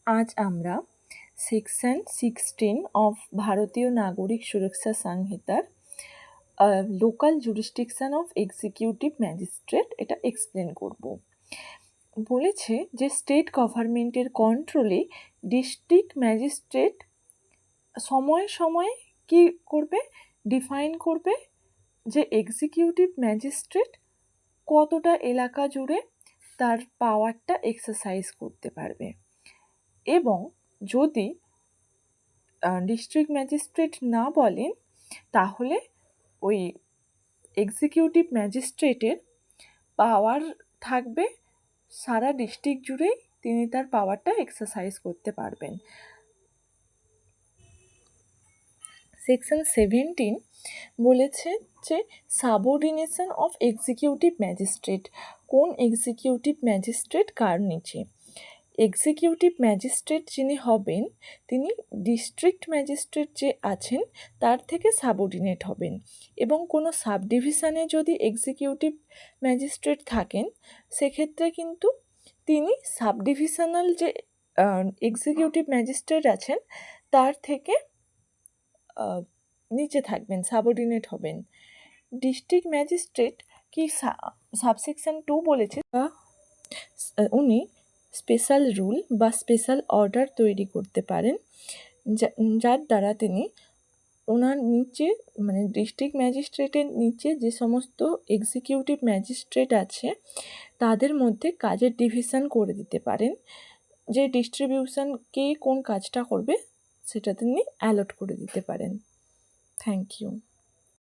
আজ আমরা section 16 of Bharatiya Nagarik Suraksha সংহিতার local jurisdiction of executive magistrate এটা এক্সপ্লেন করব। বলেছে যে স্টেট গভর্নমেন্টের কন্ট্রোলে ডিস্ট্রিক্ট ম্যাজিস্ট্রেট সময়ে সময়ে কি করবে, ডিফাইন করবে যে এক্সিকিউটিভ ম্যাজিস্ট্রেট কতটা এলাকা জুড়ে তার পাওয়ারটা এক্সারসাইজ করতে পারবে, এবং যদি ডিস্ট্রিক্ট ম্যাজিস্ট্রেট না বলেন তাহলে ওই এক্সিকিউটিভ ম্যাজিস্ট্রেটের পাওয়ার থাকবে সারা ডিস্ট্রিক্ট জুড়েই তিনি তার পাওয়ারটা এক্সারসাইজ করতে পারবেন। সেকশন 17 বলেছে যে সাবঅর্ডিনেশন অফ এক্সিকিউটিভ ম্যাজিস্ট্রেট, কোন এক্সিকিউটিভ ম্যাজিস্ট্রেট কার নিচে। এক্সিকিউটিভ ম্যাজিস্ট্রেট যিনি হবেন তিনি ডিস্ট্রিক্ট ম্যাজিস্ট্রেট যে আছেন তার থেকে সাবঅর্ডিনেট হবেন, এবং কোনো সাব ডিভিশনে যদি এক্সিকিউটিভ ম্যাজিস্ট্রেট থাকেন সেক্ষেত্রে কিন্তু তিনি সাব ডিভিশনাল যে এক্সিকিউটিভ ম্যাজিস্ট্রেট আছেন তার থেকে নিচে থাকবেন, সাবঅর্ডিনেট হবেন। ডিস্ট্রিক্ট ম্যাজিস্ট্রেট কি সাবসেকশন 2 বলেছে, উনি স্পেশাল রুল বা স্পেশাল অর্ডার তৈরি করতে পারেন যার দ্বারা তিনি ওনার নিচে মানে ডিস্ট্রিক্ট ম্যাজিস্ট্রেটের নিচে যে সমস্ত এক্সিকিউটিভ ম্যাজিস্ট্রেট আছে তাদের মধ্যে কাজের ডিভিশন করে দিতে পারেন, যে ডিস্ট্রিবিউশন কে কোন কাজটা করবে সেটা তিনি অ্যালট করে দিতে পারেন। Thank you.